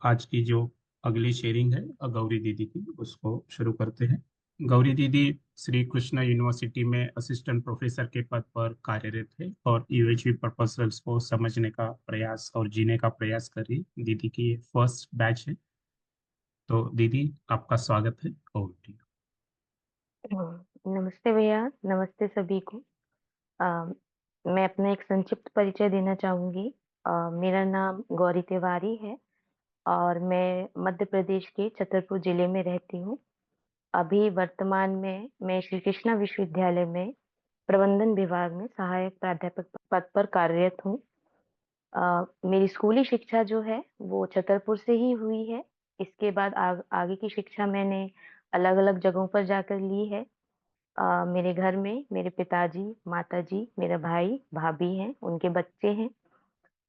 आज की जो अगली शेयरिंग है गौरी दीदी की, उसको शुरू करते हैं। गौरी दीदी श्री कृष्णा यूनिवर्सिटी में असिस्टेंट प्रोफेसर के पद पर कार्यरत है और यूएचवी प्रपोजल्स को समझने का प्रयास और जीने का प्रयास कर रही दीदी की ये फर्स्ट बैच है। तो दीदी, आपका स्वागत है। ओवर टू नमस्ते भैया। नमस्ते सभी को। अ, मैं अपना एक संक्षिप्त परिचय देना चाहूंगी। मेरा नाम गौरी तिवारी है और मैं मध्य प्रदेश के छतरपुर जिले में रहती हूँ। अभी वर्तमान में मैं श्री कृष्णा विश्वविद्यालय में प्रबंधन विभाग में सहायक प्राध्यापक पद पर कार्यरत हूँ। मेरी स्कूली शिक्षा जो है वो छतरपुर से ही हुई है। इसके बाद आगे की शिक्षा मैंने अलग अलग जगहों पर जाकर ली है। मेरे घर में मेरे पिताजी, माताजी, मेरा भाई, भाभी हैं, उनके बच्चे हैं।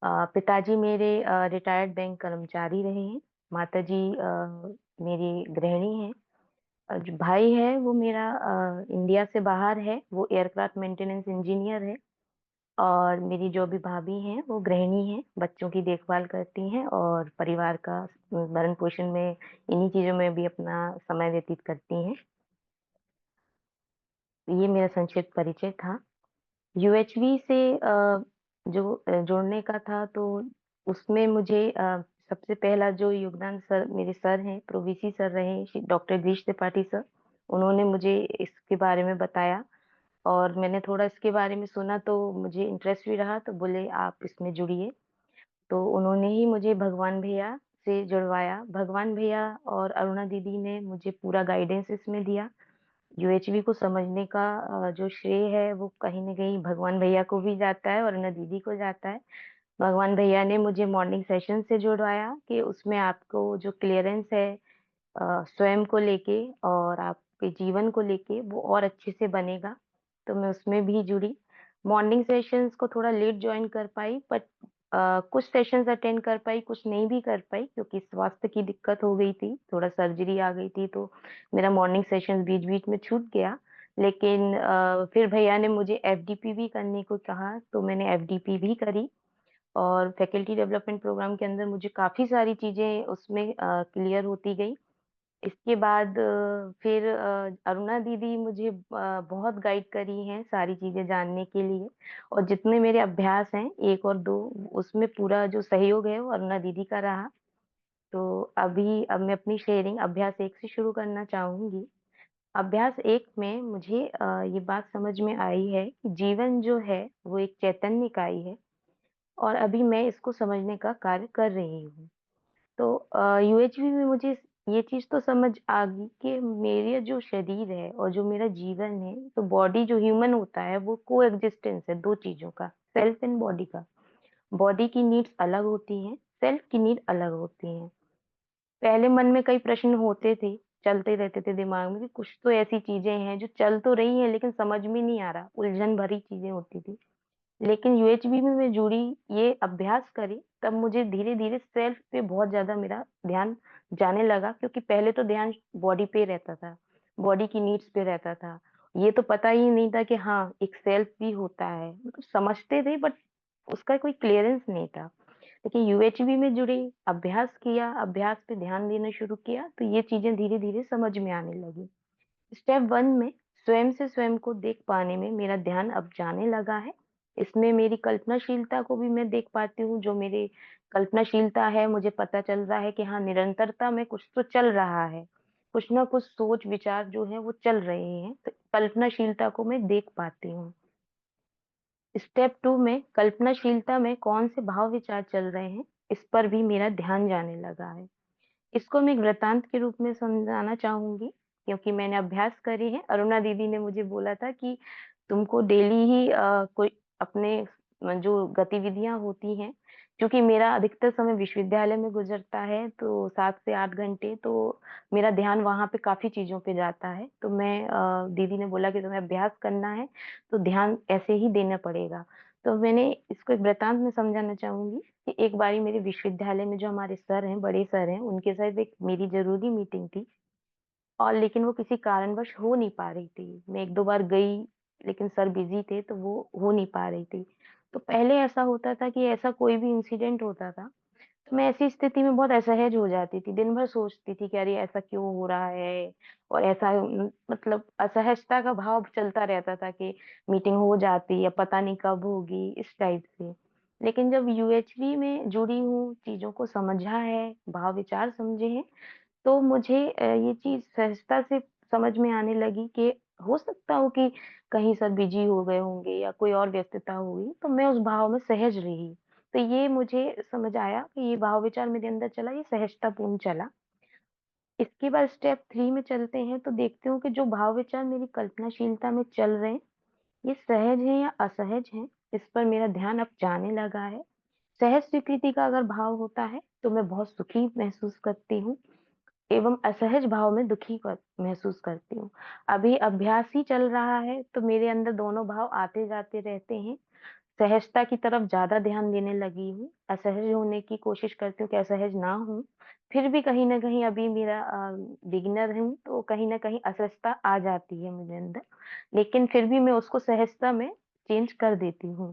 पिताजी मेरे रिटायर्ड बैंक कर्मचारी रहे हैं। माताजी मेरी गृहिणी हैं। जो भाई है वो मेरा इंडिया से बाहर है, वो एयरक्राफ्ट मेंटेनेंस इंजीनियर है। और मेरी जो भी भाभी हैं वो गृहिणी हैं, बच्चों की देखभाल करती हैं और परिवार का भरण पोषण में इन्हीं चीजों में भी अपना समय व्यतीत करती हैं। ये मेरा संक्षिप्त परिचय था। यूएचवी से जो जोड़ने का था, तो उसमें मुझे सबसे पहला जो योगदान सर, मेरे सर हैं, प्रोवीसी सर रहे, डॉक्टर गिरीश त्रिपाठी सर। उन्होंने मुझे इसके बारे में बताया और मैंने थोड़ा इसके बारे में सुना तो मुझे इंटरेस्ट भी रहा, तो बोले आप इसमें जुड़िए। तो उन्होंने ही मुझे भगवान भैया से जुड़वाया। भगवान भैया और अरुणा दीदी ने मुझे पूरा गाइडेंस इसमें दिया। यूएचवी को समझने का जो श्रेय है वो कहीं ना कहीं भगवान भैया को भी जाता है और न दीदी को जाता है। भगवान भैया ने मुझे मॉर्निंग सेशन से जुड़वाया कि उसमें आपको जो क्लियरेंस है स्वयं को लेके और आपके जीवन को लेके, वो और अच्छे से बनेगा। तो मैं उसमें भी जुड़ी। मॉर्निंग सेशंस को थोड़ा लेट ज्वाइन कर पाई, बट कुछ सेशंस अटेंड कर पाई, कुछ नहीं भी कर पाई क्योंकि स्वास्थ्य की दिक्कत हो गई थी, थोड़ा सर्जरी आ गई थी, तो मेरा मॉर्निंग सेशन बीच बीच में छूट गया। लेकिन फिर भैया ने मुझे एफडीपी भी करने को कहा, तो मैंने एफडीपी भी करी। और फैकल्टी डेवलपमेंट प्रोग्राम के अंदर मुझे काफी सारी चीजें उसमें क्लियर होती गई। इसके बाद फिर अरुणा दीदी मुझे बहुत गाइड करी हैं सारी चीजें जानने के लिए। और जितने मेरे अभ्यास हैं, एक और दो, उसमें पूरा जो सहयोग है वो अरुणा दीदी का रहा। तो अब मैं अपनी शेयरिंग अभ्यास एक से शुरू करना चाहूंगी। अभ्यास एक में मुझे ये बात समझ में आई है कि जीवन जो है वो एक चैतन्य इकाई है और अभी मैं इसको समझने का कार्य कर रही हूँ। तो यूएचवी में मुझे ये चीज तो समझ आ गई कि मेरे जो शरीर है और जो मेरा जीवन है, तो बॉडी जो ह्यूमन होता है वो को एग्जिस्टेंस है दो चीजों का, सेल्फ एंड बॉडी का। बॉडी की नीड्स अलग होती हैं, सेल्फ की नीड अलग होती हैं। पहले मन में कई प्रश्न होते थे, चलते रहते थे दिमाग में कि कुछ तो ऐसी चीजें हैं जो चल तो रही हैं लेकिन समझ में नहीं आ रहा, उलझन भरी चीजें होती थी। लेकिन यूएचबी में मैं जुड़ी, ये अभ्यास करी, तब मुझे धीरे धीरे सेल्फ पे बहुत ज्यादा मेरा ध्यान जाने लगा, क्योंकि पहले तो ध्यान बॉडी पे रहता था, बॉडी की नीड्स पे रहता था। ये तो पता ही नहीं था कि हाँ एक सेल्फ भी होता है, मतलब समझते थे बट उसका कोई क्लियरेंस नहीं था। लेकिन यूएचबी में जुड़ी, अभ्यास किया, अभ्यास पे ध्यान देना शुरू किया, तो ये चीजें धीरे धीरे समझ में आने लगी। स्टेप वन में स्वयं से स्वयं को देख पाने में मेरा ध्यान अब जाने लगा है। इसमें मेरी कल्पनाशीलता को भी मैं देख पाती हूँ। जो मेरी कल्पनाशीलता है, मुझे पता चल रहा है कि हाँ निरंतरता में कुछ तो चल रहा है, कुछ ना कुछ सोच विचार जो है वो चल रहे हैं, तो कल्पनाशीलता को मैं देख पाती हूँ। स्टेप टू में कल्पनाशीलता में कौन से भाव विचार चल रहे हैं, इस पर भी मेरा ध्यान जाने लगा है। इसको मैं एक वृतांत के रूप में समझाना चाहूंगी, क्योंकि मैंने अभ्यास करी है। अरुणा दीदी ने मुझे बोला था कि तुमको डेली ही कोई अपने जो गतिविधियां होती हैं, क्योंकि मेरा अधिकतर समय विश्वविद्यालय में गुजरता है, तो 7 से 8 घंटे, तो मेरा ध्यान वहां पे काफी चीजों पे जाता है। तो मैं दीदी ने बोला कि तुम्हें अभ्यास करना है तो ध्यान ऐसे ही देना पड़ेगा। तो मैंने इसको एक वृतांत में समझाना चाहूंगी कि एक बारी मेरे विश्वविद्यालय में जो हमारे सर हैं, बड़े सर हैं, उनके साथ एक मेरी जरूरी मीटिंग थी। और लेकिन वो किसी कारणवश हो नहीं पा रही थी। मैं एक दो बार गई, लेकिन सर बिजी थे तो वो हो नहीं पा रही थी। तो पहले ऐसा होता था कि ऐसा कोई भी इंसिडेंट होता था तो मैं ऐसी स्थिति में बहुत असहज हो जाती थी, दिन भर सोचती थी कि अरे ऐसा क्यों हो रहा है? और ऐसा मतलब असहजता का भाव चलता रहता था कि मीटिंग हो जाती या पता नहीं कब होगी, इस टाइप से। लेकिन जब यूएचवी में जुड़ी हूँ, चीज़ों को समझा है, भाव-विचार समझे हैं, तो मुझे ये चीज़ सहजता से समझ में आने लगी कि हो सकता हो कि कहीं सर बिज़ी हो गए होंगे या कोई और व्यस्तता होगी, तो मैं उस भाव में सहज रही। तो ये मुझे समझ आया कि ये भाव-विचार मेरे अंदर चला, ये सहजतापूर्ण चला। इसके बाद स्टेप 3 में चलते हैं, तो देखती हूँ कि जो भाव-विचार मेरी कल्पनाशीलता में चल रहे हैं, ये सहज हैं या असहज हैं, इस पर मेरा ध्यान अब जाने लगा है। सहज स्वीकृति का अगर भाव होता है, तो मैं बहुत सुखी महसूस करती हूँ। एवं असहज भाव में दुखी महसूस करती हूँ। अभी अभ्यास ही चल रहा है, तो मेरे अंदर दोनों भाव आते-जाते रहते हैं। सहजता की तरफ ज़्यादा ध्यान देने लगी हूँ, असहज होने की कोशिश करती हूँ कि असहज ना हूँ। फिर भी कहीं न कहीं अभी मेरा बिगिनर हूँ, तो कहीं न कहीं असहजता आ जाती है मेरे अंदर, लेकिन फिर भी मैं उसको सहजता में चेंज कर देती हूँ।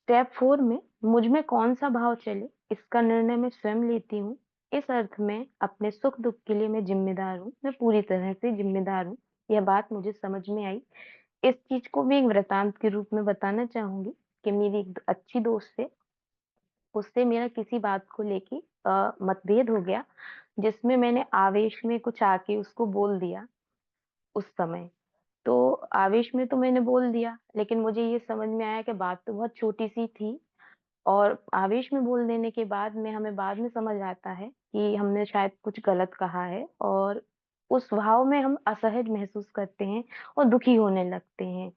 स्टेप 4 में मुझ में कौन-सा भाव चले, इसका निर्णय मैं स्वयं लेती हूँ। इस अर्थ में अपने सुख-दुःख के लिए मैं ज़िम्मेदार हूँ, मैं पूरी तरह से ज़िम्मेदार हूँ। यह बात मुझे समझ में आई। इस चीज़ को मैं एक वृत्तांत के रूप में बताना चाहूँगी कि मेरी एक अच्छी दोस्त है, उससे मेरा किसी बात को लेके मतभेद हो गया, जिसमें मैंने आवेश में कुछ आके उसको बोल दिया उस समय। तो आवेश में तो मैंने बोल दिया, लेकिन मुझे ये समझ में आया कि बात तो बहुत छोटी-सी थी और आवेश में बोल देने के बाद में हमें बाद में समझ आता है कि हमने शायद कुछ गलत कहा है और उस भाव में हम असहज महसूस करते हैं और दुखी होने लगते हैं।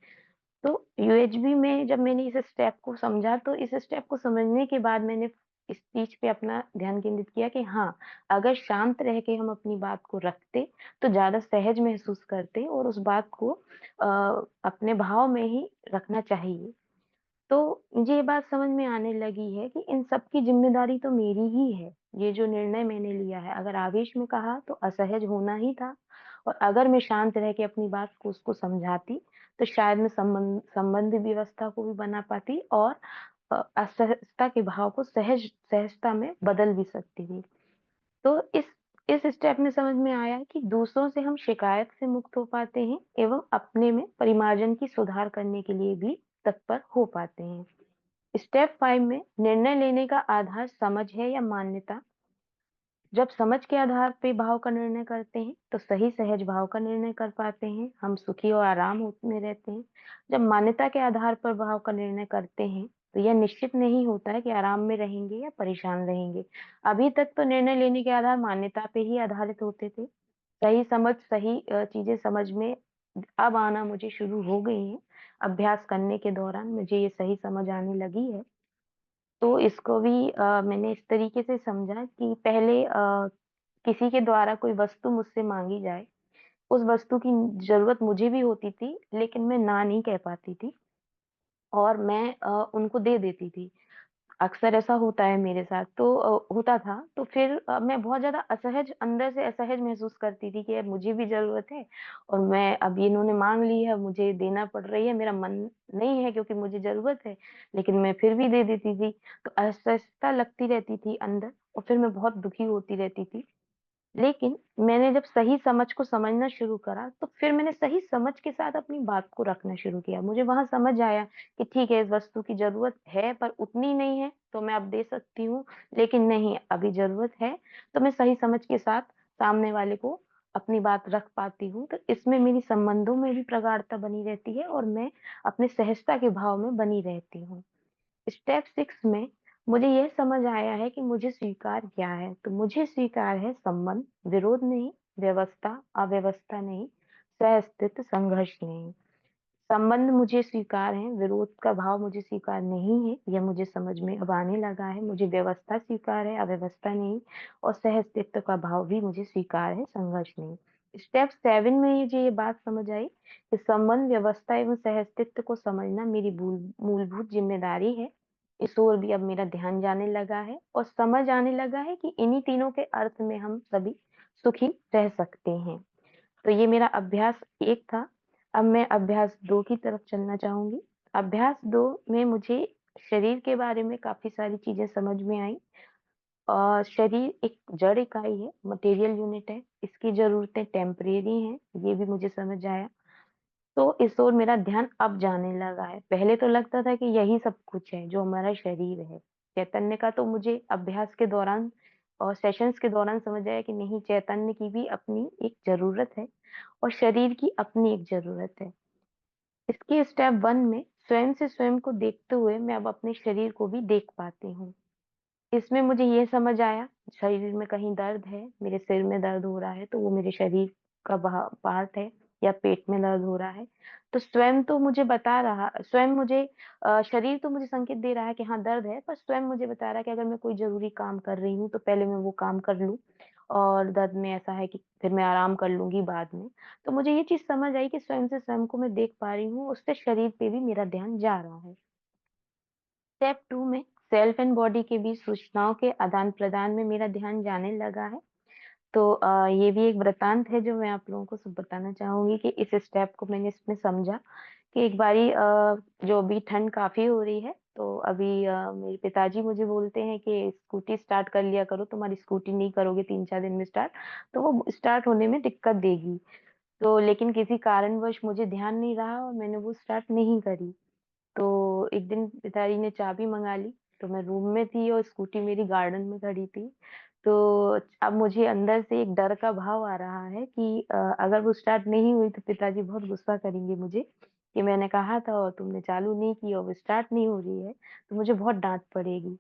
तो यूएचबी में जब मैंने इस स्टेप को समझा, तो इस स्टेप को समझने के बाद मैंने इस चीज़ पे अपना ध्यान केंद्रित किया कि हाँ, अगर शांत रह के हम अपनी बात को रखते, तो ज़्यादा सहज महसूस करते और उस बात को अपने भाव में ही रखना चाहिए। तो मुझे ये बात समझ में आने लगी है कि इन सब की ज़िम्मेदारी तो मेरी ही है। ये जो निर्णय मैंने लिया है, अगर आवेश में कहा तो असहज होना ही था और अगर मैं शांत रह के अपनी बात को उसको समझाती, तो शायद मैं संबंध व्यवस्था को भी बना पाती और असहजता के भाव को सहजता में बदल भी सकती थी। तो इस स्टेप में समझ में आया कि दूसरों से हम शिकायत से मुक्त हो पाते हैं एवं अपने में परिमार्जन की सुधार करने के लिए भी तत्पर हो पाते हैं। स्टेप 5 में निर्णय लेने का आधार समझ है या मान्यता? जब समझ के आधार पे भाव का निर्णय करते हैं, तो सही सहज भाव का निर्णय कर पाते हैं, हम सुखी और आराम में रहते हैं। जब मान्यता के आधार पर भाव का निर्णय करते हैं, तो यह निश्चित नहीं होता है कि आराम में रहेंगे या परेशान रहेंगे। अभी तक तो निर्णय लेने के आधार मान्यता पे ही आधारित होते थे। सही समझ, सही चीज़ें समझ में अब आना मुझे शुरू हो गई हैं। अभ्यास करने के दौरान मुझे ये सही समझ आने लगी है। तो इसको भी मैंने इस तरीके से समझा कि पहले किसी के द्वारा कोई वस्तु मुझसे माँगी जाए, उस वस्तु की ज़रूरत मुझे भी होती थी, लेकिन मैं ना नहीं कह पाती थी और मैं उनको दे देती थी। अक्सर ऐसा होता है मेरे साथ, तो होता था, तो फिर मैं बहुत ज़्यादा असहज अंदर से असहज महसूस करती थी कि यार मुझे भी ज़रूरत है और मैं अब ये इन्होंने माँग ली है, मुझे देना पड़ रही है, मेरा मन नहीं है क्योंकि मुझे ज़रूरत है, लेकिन मैं फिर भी दे देती थी। तो असहजता लगती रहती थी अंदर और फिर मैं बहुत दुखी होती रहती थी। लेकिन मैंने जब सही समझ को समझना शुरू करा, तो फिर मैंने सही समझ के साथ अपनी बात को रखना शुरू किया। मुझे वहाँ समझ आया कि ठीक है, इस वस्तु की ज़रूरत है, पर उतनी नहीं है, तो मैं अब दे सकती हूँ। लेकिन नहीं, अभी ज़रूरत है, तो मैं सही समझ के साथ सामने वाले को अपनी बात रख पाती हूँ। तो इसमें मेरी संबंधों में भी प्रगाढ़ता बनी रहती है और मैं अपने सहजता के भाव में बनी रहती हूँ। स्टेप 6 में मुझे यह समझ आया है कि मुझे स्वीकार क्या है, तो मुझे स्वीकार है संबंध, विरोध नहीं, व्यवस्था, अव्यवस्था नहीं, सह-अस्तित्व, संघर्ष नहीं। संबंध मुझे स्वीकार है, विरोध का भाव मुझे स्वीकार नहीं है, यह मुझे समझ में अब आने लगा है। मुझे व्यवस्था स्वीकार है, अव्यवस्था नहीं और सह-अस्तित्व का भाव भी मुझे स्वीकार है, संघर्ष नहीं। स्टेप 7 में मुझे ये बात समझ आई कि संबंध, व्यवस्था एवं सह-अस्तित्व को समझना मेरी मूलभूत ज़िम्मेदारी है। इस ओर भी अब मेरा ध्यान जाने लगा है और समझ आने लगा है कि इन्हीं तीनों के अर्थ में हम सभी सुखी रह सकते हैं। तो ये मेरा अभ्यास 1 था। अब मैं अभ्यास 2 की तरफ चलना चाहूँगी। अभ्यास 2 में मुझे शरीर के बारे में काफ़ी सारी चीज़ें समझ में आईं। शरीर एक जड़ इकाई है, मटेरियल यूनिट है, इसकी ज़रूरतें टेम्परेरी हैं, ये भी मुझे समझ आया। तो इस ओर मेरा ध्यान अब जाने लगा है। पहले तो लगता था कि यही सब कुछ है, जो हमारा शरीर है। चैतन्य का तो मुझे अभ्यास के दौरान और सेशंस के दौरान समझ आया कि नहीं, चैतन्य की भी अपनी एक ज़रूरत है और शरीर की अपनी एक ज़रूरत है। इसके स्टेप 1 में स्वयं से स्वयं को देखते हुए मैं अब अपने शरीर को भी देख पाती हूँ। इसमें मुझे ये समझ आया, शरीर में कहीं दर्द है, मेरे सिर में दर्द हो रहा है, तो वो मेरे शरीर का पार्ट है, या पेट में दर्द हो रहा है। तो स्वयं तो मुझे बता रहा स्वयं मुझे शरीर तो मुझे संकेत दे रहा है कि हाँ, दर्द है, पर स्वयं मुझे बता रहा है कि अगर मैं कोई ज़रूरी काम कर रही हूँ, तो पहले मैं वो काम कर लूँ, और दर्द में ऐसा है कि फिर मैं आराम कर लूँगी बाद में। तो मुझे ये चीज़ समझ आई कि स्वयं से स्वयं को मैं देख पा रही हूँ, उससे शरीर पे भी मेरा ध्यान जा रहा है। स्टेप 2 में सेल्फ एंड बॉडी के बीच सूचनाओं के आदान-प्रदान में मेरा ध्यान जाने लगा है। तो ये भी एक वृत्तांत है जो मैं आप लोगों को सब बताना चाहूँगी कि इस स्टेप को मैंने इसमें समझा कि एक बारी जो अभी ठंड काफ़ी हो रही है, तो अभी मेरे पिताजी मुझे बोलते हैं कि स्कूटी स्टार्ट कर लिया करो, तुम्हारी स्कूटी नहीं करोगे 3-4 दिन में स्टार्ट, तो वो स्टार्ट होने में दिक्कत देगी। तो लेकिन किसी कारणवश मुझे ध्यान नहीं रहा और मैंने वो स्टार्ट नहीं करी। तो एक दिन पिताजी ने चाबी मँगा ली, तो मैं रूम में थी और स्कूटी मेरी गार्डन में खड़ी थी। तो अब मुझे अंदर से एक डर का भाव आ रहा है कि अगर वो स्टार्ट नहीं हुई तो पिताजी बहुत गुस्सा करेंगे मुझे कि मैंने कहा था और तुमने चालू नहीं की और वो स्टार्ट नहीं हो रही है, तो मुझे बहुत डाँट पड़ेगी।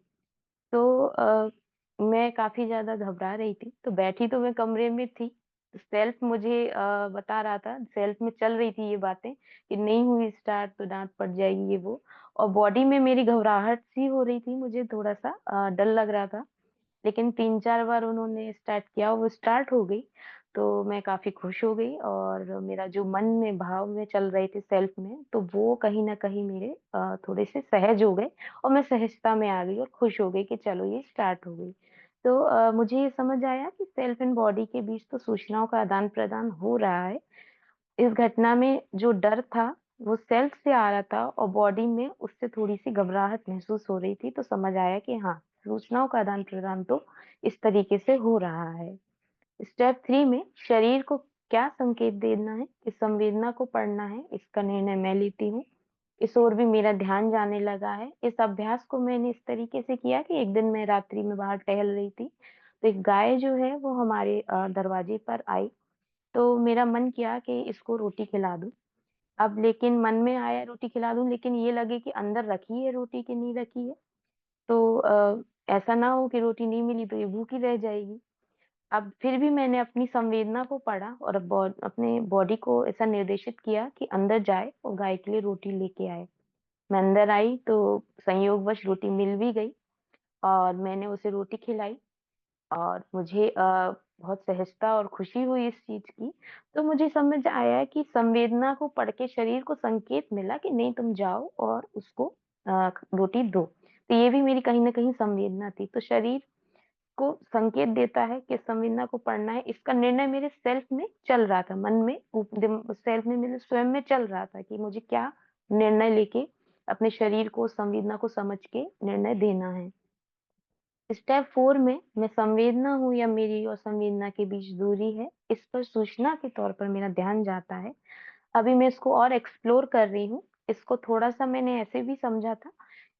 तो मैं काफ़ी ज़्यादा घबरा रही थी, तो बैठी तो मैं कमरे में थी, सेल्फ मुझे बता रहा था, सेल्फ में चल रही थी ये बातें कि नहीं हुई स्टार्ट तो डाँट पड़ जाएगी ये वो, और बॉडी में मेरी घबराहट सी हो रही थी, मुझे थोड़ा-सा डर लग रहा था। लेकिन 3-4 बार उन्होंने स्टार्ट किया, वो स्टार्ट हो गई, तो मैं काफ़ी खुश हो गई और मेरा जो मन में भाव में चल रहे थे सेल्फ में, तो वो कहीं न कहीं मेरे थोड़े से सहज हो गए और मैं सहजता में आ गई और खुश हो गई कि चलो ये स्टार्ट हो गई। तो मुझे ये समझ आया कि सेल्फ एंड बॉडी के बीच तो सूचनाओं का आदान-प्रदान हो रहा है। इस घटना में जो डर था, वो सेल्फ से आ रहा था और बॉडी में उससे थोड़ी-सी घबराहट महसूस हो रही थी, तो समझ आया कि हाँ, सूचनाओं का आदान-प्रदान तो इस तरीके से हो रहा है। स्टेप 3 में शरीर को क्या संकेत देना है, किस संवेदना को पढ़ना है, इसका निर्णय मैं लेती हूँ। इस ओर भी मेरा ध्यान जाने लगा है। इस अभ्यास को मैंने इस तरीके से किया कि एक दिन मैं रात्रि में बाहर टहल रही थी, तो एक गाय जो है वो हमारे दरवाजे पर आई, तो मेरा मन किया कि इसको रोटी खिला दूँ। अब लेकिन मन में आया रोटी खिला दूँ, लेकिन ये लगे कि अंदर रखी है रोटी कि नहीं रखी है। तो ऐसा ना हो कि रोटी नहीं मिली तो ये भूखी रह जाएगी। अब फिर भी मैंने अपनी संवेदना को पढ़ा और अपने बॉडी को ऐसा निर्देशित किया कि अंदर जाए और गाय के लिए रोटी लेके आए। मैं अंदर आई तो संयोगवश रोटी मिल भी गई और मैंने उसे रोटी खिलाई। और मुझे बहुत सहजता और खुशी हुई इस चीज़ की। तो मुझे समझ आया कि संवेदना को पढ़ के शरीर को संकेत मिला कि नहीं, तुम जाओ और उसको रोटी दो। तो ये भी मेरी कहीं न कहीं संवेदना थी। तो शरीर को संकेत देता है कि संवेदना को पढ़ना है, इसका निर्णय मेरे सेल्फ में चल रहा था, मन में सेल्फ में मेरे स्वयं में चल रहा था कि मुझे क्या निर्णय लेके अपने शरीर को, संवेदना को समझ के निर्णय देना है। स्टेप 4 में मैं संवेदना हूँ या मेरी और संवेदना के बीच दूरी है, इस पर सूचना के तौर पर मेरा ध्यान जाता है। अभी मैं इसको और एक्सप्लोर कर रही हूँ। इसको थोड़ा-सा मैंने ऐसे भी समझा था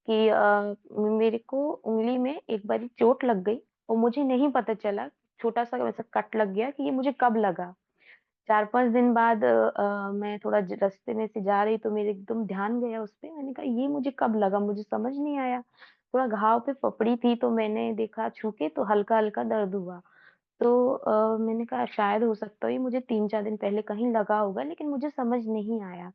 कि मेरे को उँगली में एक बारी चोट लग गई और मुझे नहीं पता चला, छोटा-सा वैसा कट लग गया कि ये मुझे कब लगा। 4-5 दिन बाद मैं थोड़ा रास्ते में से जा रही तो मेरे एकदम ध्यान गया उस पे। मैंने कहा ये मुझे कब लगा? मुझे समझ नहीं आया। थोड़ा घाव पे पपड़ी थी तो मैंने देखा छू के तो हल्का-हल्का दर्द हुआ। तो मैंने कहा शायद हो सकता है ये मुझे 3-4 दिन पहले कहीं लगा होगा, लेकिन मुझे समझ नहीं आया।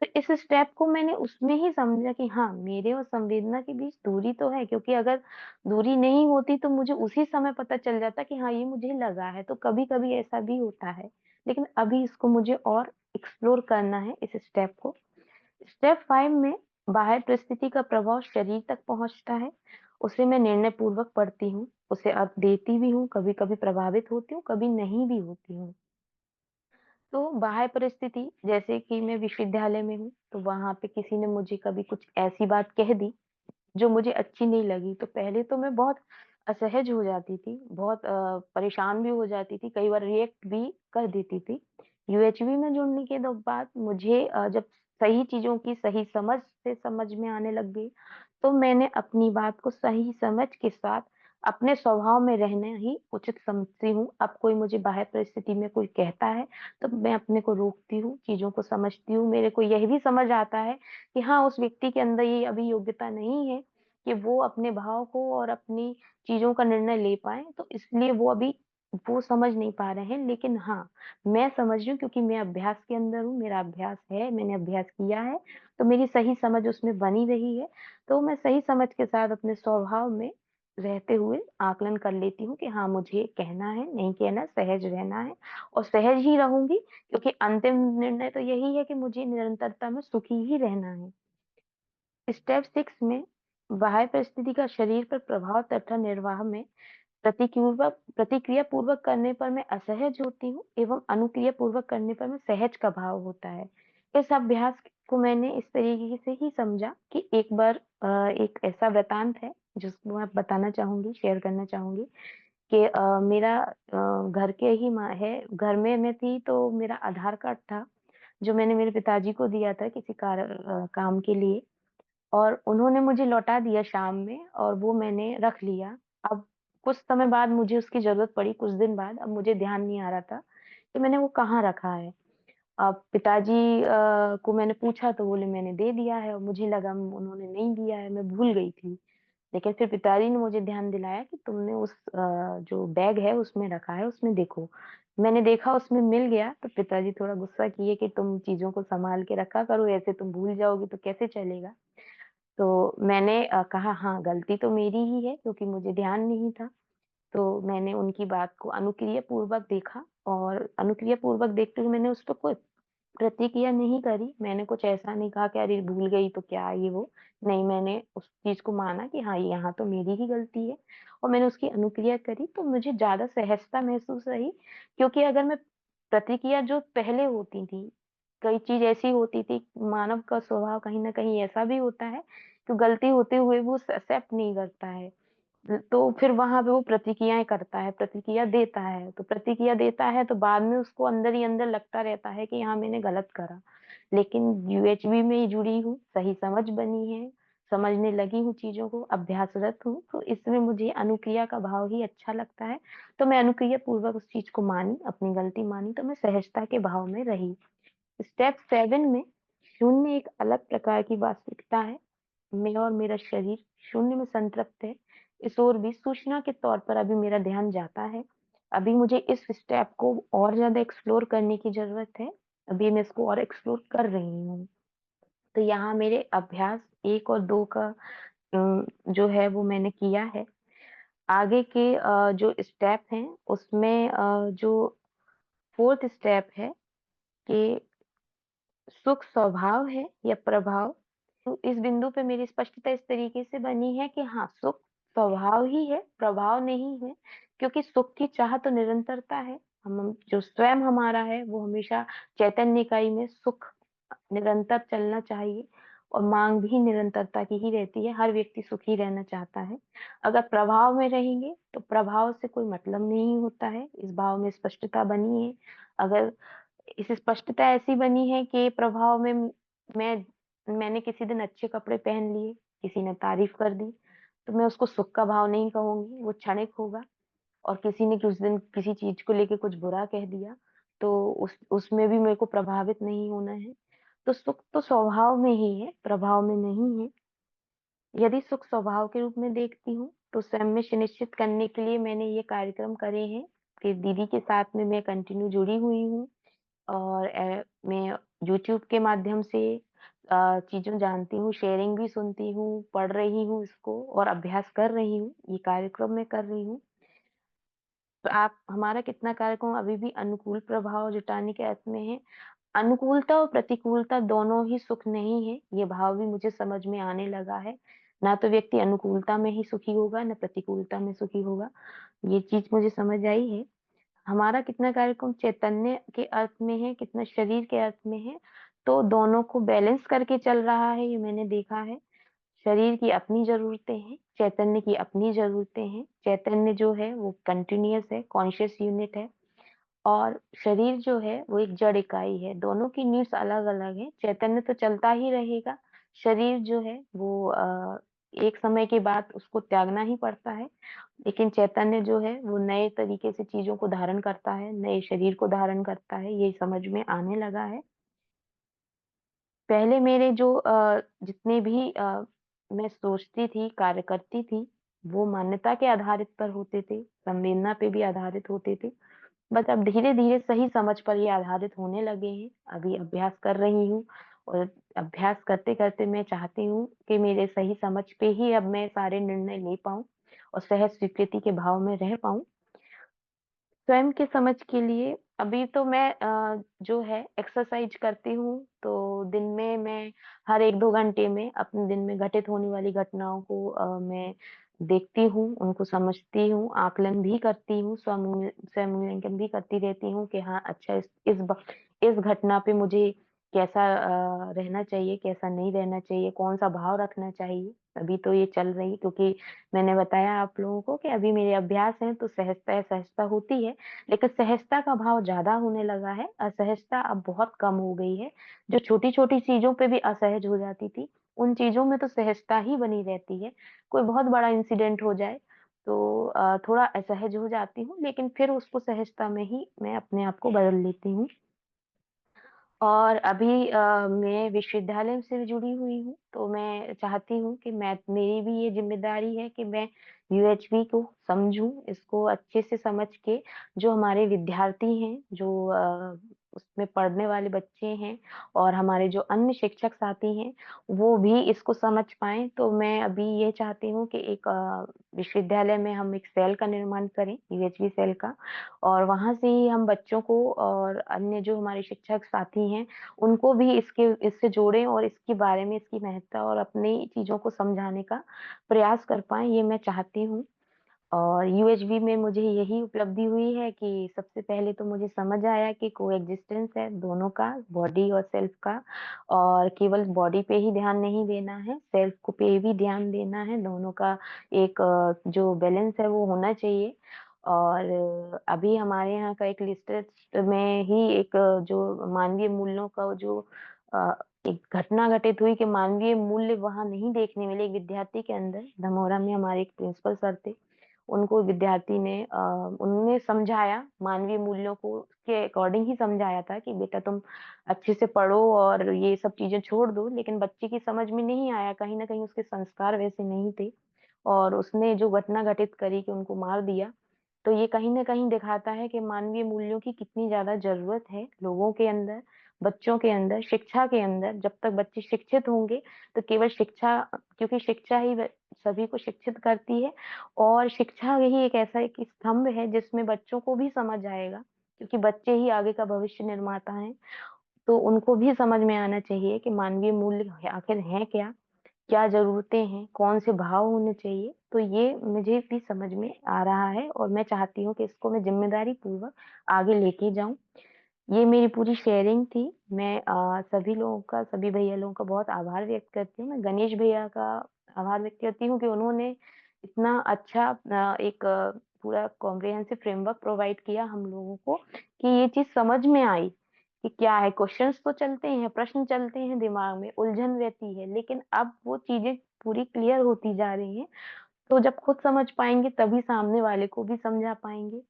तो इस स्टेप को मैंने उसमें ही समझा कि हाँ, मेरे और संवेदना के बीच दूरी तो है, क्योंकि अगर दूरी नहीं होती तो मुझे उसी समय पता चल जाता कि हाँ, ये मुझे लगा है। तो कभी-कभी ऐसा भी होता है। लेकिन अभी इसको मुझे और एक्सप्लोर करना है इस स्टेप को। स्टेप 5 में बाह्य परिस्थिति का प्रभाव शरीर तक पहुँचता है। उसे मैं निर्णयपूर्वक पढ़ती हूँ, उसे अर्थ देती भी हूँ, कभी-कभी प्रभावित होती हूँ, कभी नहीं भी होती हूँ। तो बाह्य परिस्थिति जैसे कि मैं विश्वविद्यालय में हूँ, तो वहाँ पे किसी ने मुझे कभी कुछ ऐसी बात कह दी जो मुझे अच्छी नहीं लगी, तो पहले तो मैं बहुत असहज हो जाती थी, बहुत परेशान भी हो जाती थी, कई बार रिएक्ट भी कर देती थी। यूएचवी में जुड़ने के दो बाद मुझे जब सही चीज़ों की सही समझ से समझ में आने लग गई, तो मैंने अपनी बात को सही समझ के साथ अपने स्वभाव में रहना ही उचित समझती हूँ। अब कोई मुझे बाह्य परिस्थिति में कोई कहता है, तो मैं अपने को रोकती हूँ, चीज़ों को समझती हूँ। मेरे को यह भी समझ आता है कि हाँ, उस व्यक्ति के अंदर ये अभी योग्यता नहीं है कि वो अपने भाव को और अपनी चीज़ों का निर्णय ले पाएँ, तो इसलिए वो अभी वो समझ नहीं पा रहे हैं। लेकिन हाँ, मैं समझ रही हूँ क्योंकि मैं अभ्यास के अंदर हूँ, मेरा अभ्यास है, मैंने अभ्यास किया है, तो मेरी सही समझ उसमें बनी रही है। तो मैं सही समझ के साथ अपने स्वभाव में रहते हुए आकलन कर लेती हूँ कि हाँ, मुझे कहना है, नहीं कहना, सहज रहना है और सहज ही रहूँगी क्योंकि अंतिम निर्णय तो यही है कि मुझे निरंतरता में सुखी ही रहना है। स्टेप 6 में बाह्य परिस्थिति का शरीर पर प्रभाव तथा निर्वाह में प्रतिक्रिया पूर्वक करने पर मैं असहज होती हूँ एवं अनुक्रिया पूर्वक करने पर मैं सहज का भाव होता है। इस अभ्यास को मैंने इस तरीके से ही समझा कि एक बार एक ऐसा वृतांत है जिसको मैं बताना चाहूंगी, शेयर करना चाहूंगी कि मेरा घर के ही घर में मैं थी तो मेरा आधार कार्ड था जो मैंने मेरे पिताजी को दिया था किसी काम के लिए और उन्होंने मुझे लौटा दिया शाम में और वो मैंने रख लिया। अब कुछ समय बाद मुझे उसकी ज़रूरत पड़ी, कुछ दिन बाद, अब मुझे ध्यान नहीं आ रहा था कि मैंने वो कहाँ रखा है। अब पिताजी को मैंने पूछा तो बोले मैंने दे दिया है और मुझे लगा उन्होंने नहीं दिया है, मैं भूल गई थी। लेकिन फिर पिताजी ने मुझे ध्यान दिलाया कि तुमने उस जो बैग है उसमें रखा है, उसमें देखो। मैंने देखा उसमें मिल गया तो पिताजी थोड़ा गुस्सा किए कि तुम चीज़ों को सँभाल के रखा करो, ऐसे तुम भूल जाओगी तो कैसे चलेगा? तो मैंने कहा हाँ, गलती तो मेरी ही है क्योंकि मुझे ध्यान नहीं था। तो मैंने उनकी बात को अनुक्रिया पूर्वक देखा और अनुक्रिया पूर्वक देखते हुए मैंने उस पे कोई प्रतिक्रिया नहीं करी। मैंने कुछ ऐसा नहीं कहा कि अरे भूल गई तो क्या ये वो। नहीं, मैंने उस चीज़ को माना कि हाँ, यहाँ तो मेरी ही गलती है और मैंने उसकी अनुक्रिया करी तो मुझे ज़्यादा सहजता महसूस रही क्योंकि अगर मैं प्रतिक्रिया जो पहले होती थी, कई चीज़ ऐसी होती थी, मानव का स्वभाव कहीं न कहीं ऐसा भी होता है, कि गलती होते हुए वो एक्सेप्ट नहीं करता है। तो फिर वहाँ पे वो प्रतिक्रियाएँ करता है, प्रतिक्रिया देता है। तो प्रतिक्रिया देता है तो बाद में उसको अंदर ही अंदर लगता रहता है कि हाँ, मैंने गलत करा। लेकिन यूएचबी में जुड़ी हूँ, सही समझ बनी है, समझने लगी हूँ चीज़ों को, अभ्यासरत हूँ, तो इसमें मुझे अनुक्रिया का भाव ही अच्छा लगता है। तो मैं अनुक्रिया पूर्वक उस चीज़ को मानी, अपनी गलती मानी, तो मैं सहजता के भाव में रही। स्टेप 7 में शून्य एक अलग प्रकार की वास्तविकता है। मैं और मेरा शरीर शून्य में संतृप्त है। इस ओर भी सूचना के तौर पर अभी मेरा ध्यान जाता है। अभी मुझे इस स्टेप को और ज़्यादा एक्सप्लोर करने की ज़रूरत है। अभी मैं इसको और एक्सप्लोर कर रही हूँ। तो यहाँ मेरे अभ्यास 1 और 2 का जो है वो मैंने किया है। आगे के जो स्टेप हैं उसमें जो 4th स्टेप है कि सुख स्वभाव है या प्रभाव? तो इस बिंदु पे मेरी स्पष्टता इस तरीके से बनी है कि हाँ, सुख स्वभाव ही है, प्रभाव नहीं है, क्योंकि सुख की चाह तो निरंतरता है। हम जो स्वयं हमारा है, वो हमेशा चैतन्य इकाई में सुख निरंतर चलना चाहिए और मांग भी निरंतरता की ही रहती है। हर व्यक्ति सुखी रहना चाहता है। अगर प्रभाव में रहेंगे, तो प्रभाव से कोई मतलब नहीं होता है। इस भाव में स्पष्टता बनी है। अगर इस स्पष्टता ऐसी बनी है कि प्रभाव में मैं मैंने किसी दिन अच्छे कपड़े पहन लिए, किसी ने तारीफ कर दी, तो मैं उसको सुख का भाव नहीं कहूँगी, वो क्षणिक होगा। और किसी ने उस दिन किसी चीज़ को लेके कुछ बुरा कह दिया, तो उसमें भी मेरे को प्रभावित नहीं होना है। तो सुख तो स्वभाव में ही है, प्रभाव में नहीं है। यदि सुख स्वभाव के रूप में देखती हूँ, तो स्वयं में सुनिश्चित करने के लिए मैंने ये कार्यक्रम करे हैं कि दीदी के साथ में मैं कंटिन्यू जुड़ी हुई हूँ। और मैं यूट्यूब के माध्यम से चीज़ें जानती हूँ, शेयरिंग भी सुनती हूँ, पढ़ रही हूँ इसको और अभ्यास कर रही हूँ। ये कार्यक्रम मैं कर रही हूँ। तो आप हमारा कितना कार्यक्रम अभी भी अनुकूल प्रभाव जुटाने के अर्थ में है। अनुकूलता और प्रतिकूलता दोनों ही सुख नहीं है, ये भाव भी मुझे समझ में आने लगा है। ना तो व्यक्ति अनुकूलता में ही सुखी होगा, ना प्रतिकूलता में सुखी होगा। ये चीज़ मुझे समझ आई है। हमारा कितना कार्यक्रम चैतन्य के अर्थ में है, कितना शरीर के अर्थ में है, तो दोनों को बैलेंस करके चल रहा है, ये मैंने देखा है। शरीर की अपनी ज़रूरतें हैं, चैतन्य की अपनी ज़रूरतें हैं। चैतन्य जो है वो कंटीन्यूअस है, कॉन्शियस यूनिट है और शरीर जो है वो एक जड़ इकाई है। दोनों की नीड्स अलग-अलग हैं। चैतन्य तो चलता ही रहेगा, शरीर जो है वो एक समय के बाद उसको त्यागना ही पड़ता है। लेकिन चैतन्य जो है वो नए तरीके से चीज़ों को धारण करता है, नए शरीर को धारण करता है, ये समझ में आने लगा है। पहले मेरे जो जितने भी मैं सोचती थी, कार्य करती थी, वो मान्यता के आधारित पर होते थे, संवेदना पे भी आधारित होते थे। बट अब धीरे-धीरे सही समझ पर ये आधारित होने लगे हैं। अभी अभ्यास कर रही हूँ और अभ्यास करते-करते मैं चाहती हूँ कि मेरे सही समझ पे ही अब मैं सारे निर्णय ले पाऊँ और सहज स्वीकृति के भाव में रह पाऊँ। स्वयं के समझ के लिए अभी तो मैं जो है एक्सरसाइज करती हूँ, तो दिन में मैं हर 1-2 घंटे में अपने दिन में घटित होने वाली घटनाओं को मैं देखती हूँ, उनको समझती हूँ, आकलन भी करती हूँ, स्वमूल्यांकन भी करती रहती हूँ कि हाँ, अच्छा इस घटना पे मुझे कैसा रहना चाहिए, कैसा नहीं रहना चाहिए, कौन-सा भाव रखना चाहिए। अभी तो ये चल रही क्योंकि मैंने बताया आप लोगों को कि अभी मेरे अभ्यास हैं तो सहजता होती है, लेकिन सहजता का भाव ज़्यादा होने लगा है, असहजता अब बहुत कम हो गई है। जो छोटी-छोटी चीज़ों पे भी असहज हो जाती थी, उन चीज़ों में तो सहजता ही बनी रहती है। कोई बहुत बड़ा इंसिडेंट हो जाए तो थोड़ा असहज हो जाती हूँ, लेकिन फिर उसको सहजता में ही मैं अपने आप को बदल लेती हूँ। और अभी मैं विश्वविद्यालय से जुड़ी हुई हूँ, तो मैं चाहती हूँ कि मैं मेरी भी ये ज़िम्मेदारी है कि मैं यूएचवी को समझूँ, इसको अच्छे से समझ के जो हमारे विद्यार्थी हैं, जो उसमें पढ़ने वाले बच्चे हैं और हमारे जो अन्य शिक्षक साथी हैं, वो भी इसको समझ पाएँ। तो मैं अभी ये चाहती हूँ कि एक विश्वविद्यालय में हम एक सेल का निर्माण करें, यूएचवी सेल का और वहाँ से ही हम बच्चों को और अन्य जो हमारे शिक्षक साथी हैं, उनको भी इससे जोड़ें और इसके बारे में इसकी महत्ता और अपनी चीज़ों को समझाने का प्रयास कर पाएँ, ये मैं चाहती हूँ। और यूएचवी में मुझे यही उपलब्धि हुई है कि सबसे पहले तो मुझे समझ आया कि कोएग्जिस्टेंस है दोनों का, बॉडी और सेल्फ का और केवल बॉडी पे ही ध्यान नहीं देना है, सेल्फ को पे भी ध्यान देना है, दोनों का एक जो बैलेंस है वो होना चाहिए। और अभी हमारे यहाँ का एक लिस्टेड में ही एक जो मानवीय मूल्यों का जो अ, एक घटना घटित हुई कि मानवीय मूल्य वहाँ नहीं देखने मिले एक विद्यार्थी के अंदर। धमोरा में हमारे एक प्रिंसिपल सर थे। उनको विद्यार्थी ने उन्होंने समझाया मानवीय मूल्यों को के अकॉर्डिंग ही समझाया था कि बेटा तुम अच्छे से पढ़ो और ये सब चीज़ें छोड़ दो, लेकिन बच्चे की समझ में नहीं आया, कहीं न कहीं उसके संस्कार वैसे नहीं थे और उसने जो घटना घटित करी कि उनको मार दिया। तो ये कहीं न कहीं दिखाता है कि मानवीय मूल्यों की कितनी ज़्यादा ज़रूरत है लोगों के अंदर, बच्चों के अंदर, शिक्षा के अंदर। जब तक बच्चे शिक्षित होंगे, तो केवल शिक्षा क्योंकि शिक्षा ही व सभी को शिक्षित करती है और शिक्षा ही एक ऐसा एक स्तंभ है जिसमें बच्चों को भी समझ आएगा, क्योंकि बच्चे ही आगे का भविष्य निर्माता हैं। तो उनको भी समझ में आना चाहिए कि मानवीय मूल्य आखिर हैं क्या? क्या ज़रूरतें हैं, कौन से भाव होने चाहिए, तो ये मुझे भी समझ में आ रहा है और मैं चाहती हूँ कि इसको मैं ज़िम्मेदारी पूर्वक आगे लेके जाऊँ। ये मेरी पूरी शेयरिंग थी। मैं सभी लोगों का, सभी भैया लोगों का बहुत आभार व्यक्त करती हूँ। मैं गणेश भैया का आभार व्यक्त करती हूँ कि उन्होंने इतना अच्छा एक पूरा कॉम्प्रिहेंसिव फ्रेमवर्क प्रोवाइड किया हम लोगों को कि ये चीज़ समझ में आई कि क्या है, क्वेश्चन्स तो चलते हैं, प्रश्न चलते हैं दिमाग में, उलझन रहती है, लेकिन अब वो चीज़ें पूरी क्लियर होती जा रही हैं। तो जब खुद समझ पाएँगे तभी सामने वाले को भी समझा पाएँगे।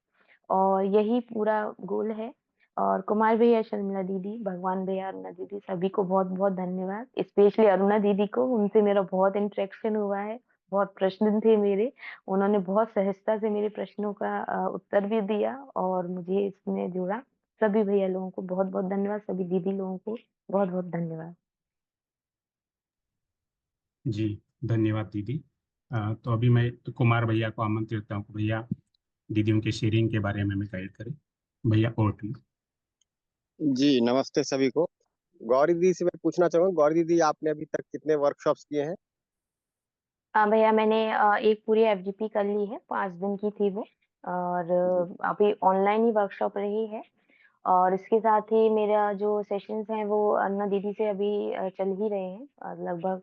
और यही पूरा गोल है और कुमार भैया, शर्मिला दीदी, भगवान भैया, अरुणा दीदी सभी को बहुत-बहुत धन्यवाद। स्पेशली अरुणा दीदी को, उनसे मेरा बहुत इंटरेक्शन हुआ है, बहुत प्रश्न थे मेरे, उन्होंने बहुत सहजता से मेरे प्रश्नों का उत्तर भी दिया और मुझे इसमें जोड़ा। सभी भैया लोगों को बहुत-बहुत धन्यवाद, सभी दीदी लोगों को बहुत-बहुत धन्यवाद। जी, धन्यवाद दीदी। तो अभी मैं तो कुमार भैया को आमंत्रित करता हूँ कि भैया दीदियों के शेयरिंग के बारे में हमें गाइड करें। भैया ओवर टू यू। जी नमस्ते सभी को। गौरी दीदी से मैं पूछना चाहूंगा, गौरी दीदी आपने अभी तक कितने वर्कशॉप्स किए हैं? भैया मैंने एक पूरी एफडीपी कर ली है, 5 दिन की थी वो और जी। अभी ऑनलाइन ही वर्कशॉप रही है। और इसके साथ ही मेरा जो सेशंस हैं वो अन्ना दीदी से अभी चल ही रहे हैं लगभग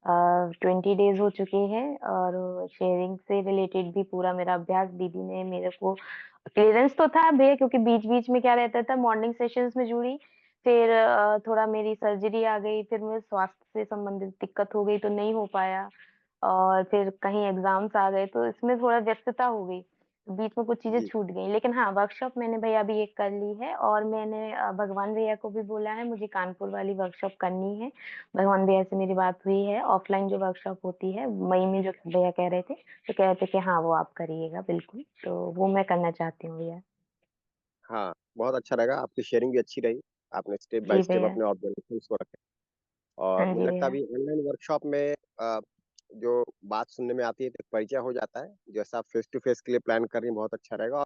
20 डेज हो चुके हैं और शेयरिंग से रिलेटेड भी पूरा मेरा अभ्यास दीदी ने मेरे को क्लियरेंस तो था भैया, क्योंकि बीच-बीच में क्या रहता था, मॉर्निंग सेशंस में जुड़ी, फिर थोड़ा मेरी सर्जरी आ गई, फिर मेरे स्वास्थ्य से संबंधित दिक्कत हो गई तो नहीं हो पाया और फिर कहीं एग्ज़ाम्स आ गए तो इसमें थोड़ा व्यस्तता हो गई। बीच में कुछ चीज़ें जी छूट गईं। लेकिन हाँ, वर्कशॉप मैंने भैया अभी एक कर ली है और मैंने भगवान भैया को भी बोला है, मुझे कानपुर वाली वर्कशॉप करनी है। भगवान भैया से मेरी बात हुई है, ऑफ़लाइन जो वर्कशॉप होती है, मई में जो भैया कह रहे थे, तो कह रहे थे कि हाँ, वो आप करिएगा बिल्कुल, तो वो मैं करना चाहती हूँ भैया। हाँ, बहुत अच्छा रहेगा, आपकी शेयरिंग भी अच्छी रही, आपने स्टेप बाय जी स्टेप भैया। अपने ऑब्जर्वेशंस को रखे। और हाँ मुझे जी लगता है भैया। अभी ऑनलाइन वर्कशॉप में जो बात सुनने में आती है तो एक परिचय हो जाता है, जैसा आप फेस टू फेस के लिए प्लान कर रही हैं बहुत अच्छा रहेगा। और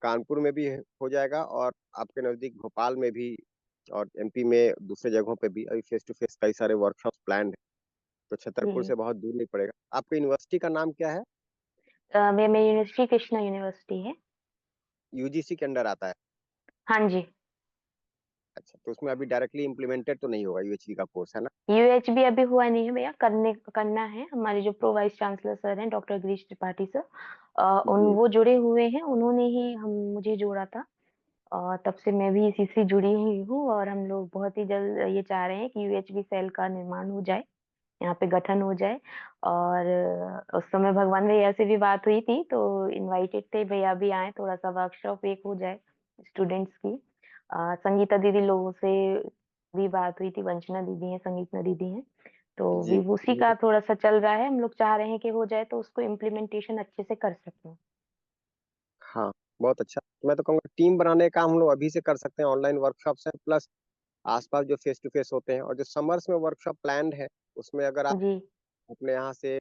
कानपुर में भी हो जाएगा और आपके नज़दीक भोपाल में भी और एमपी में दूसरे जगहों पे भी अभी फेस टू फेस कई सारे वर्कशॉप्स प्लान्ड हैं, तो छतरपुर जी। से बहुत दूर नहीं पड़ेगा। आपकी यूनिवर्सिटी का नाम क्या है? भैया मेरी यूनिवर्सिटी कृष्णा यूनिवर्सिटी है। यूजीसी के अंडर आता है? हाँ जी। अच्छा, तो उसमें अभी डायरेक्टली इम्प्लीमेंटेड तो नहीं होगा यूएचवी का कोर्स, है ना? यूएचबी अभी हुआ नहीं है भैया, करना है। हमारे जो प्रो वाइस चांसलर सर हैं, डॉक्टर गिरीश त्रिपाठी सर, उन जी। वो जुड़े हुए हैं, उन्होंने ही हम मुझे जोड़ा था और तब से मैं भी इसी से जुड़ी हुई हूँ और हम लोग बहुत ही जल्द ये चाह रहे हैं कि यूएचबी सेल का निर्माण हो जाए, यहाँ पे गठन हो जाए। और उस समय भगवान भैया से भी बात हुई थी, तो इनवाइटेड थे, भैया भी आएँ, थोड़ा-सा वर्कशॉप एक हो जाए स्टूडेंट्स की। संगीता दीदी लोगों से भी बात हुई थी, वंचना दीदी हैं, संगीता दीदी हैं, तो जी भी उसी का थोड़ा-सा चल रहा है। हम लोग चाह रहे हैं कि हो जाए तो उसको इम्प्लीमेंटेशन अच्छे से कर सकें। हाँ, बहुत अच्छा। मैं तो कहूँगा टीम बनाने का काम हम लोग अभी से कर सकते हैं, ऑनलाइन वर्कशॉप्स हैं, प्लस आसपास जो फेस टू फेस होते हैं और जो समर्स में वर्कशॉप प्लान्ड है, उसमें अगर आप जी। अपने यहाँ से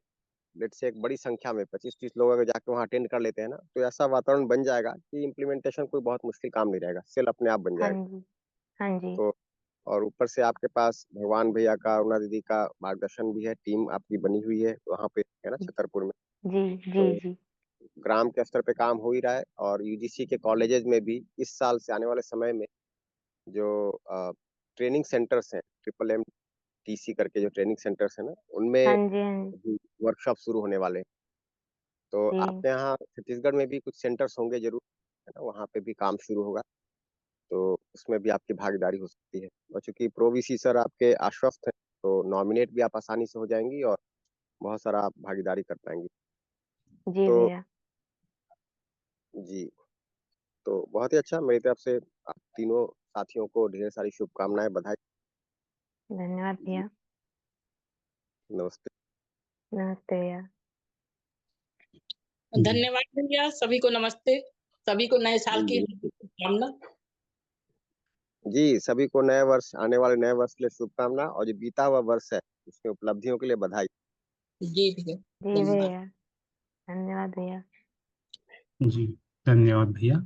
लेट्स से एक बड़ी संख्या में 25-30 लोग अगर जाके वहाँ अटेंड कर लेते हैं ना, तो ऐसा वातावरण बन जाएगा कि इम्प्लीमेंटेशन कोई बहुत मुश्किल काम नहीं रहेगा, सेल अपने आप बन हाँ जाएगा। जी। हाँ जी। तो और ऊपर से आपके पास भगवान भैया का, अरुणा दीदी का मार्गदर्शन भी है, टीम आपकी बनी हुई है वहाँ पे, है ना, छतरपुर में। जी, जी, तो जी। ग्राम के स्तर पे काम हो ही रहा है और यूजीसी के कॉलेजेस में भी इस साल से आने वाले समय में जो ट्रेनिंग सेंटर्स हैं, ट्रिपल एम टीसी करके जो ट्रेनिंग सेंटर्स हैं ना, हाँ उनमें जी, हाँ जी। वर्कशॉप शुरू होने वाले हैं। तो जी, आपके यहाँ छत्तीसगढ़ में भी कुछ सेंटर्स होंगे जरूर, है ना, वहाँ पे भी काम शुरू होगा, तो उसमें भी आपकी भागीदारी हो सकती है। और चूंकि प्रोवीसी सर आपके आश्वस्त हैं, तो नॉमिनेट भी आप आसानी से हो जाएंगी और बहुत सारा आप भागीदारी कर पाएंगी। जी तो भैया। जी, तो बहुत ही अच्छा, मेरी तरफ से आप तीनों साथियों को ढेर सारी शुभकामनाएं, बधाई। धन्यवाद जी, भैया। नमस्ते। नमस्ते भैया। जी धन्यवाद भैया, सभी को नमस्ते, सभी को नए साल जी की बिल्कुल। शुभकामना। जी, सभी को नए वर्ष, आने वाले नए वर्ष के लिए शुभकामना और जो बीता हुआ वर्ष है उसकी उपलब्धियों के लिए बधाई। जी भैया, जी धन्यवाद। भैया। धन्यवाद भैया। जी, धन्यवाद भैया।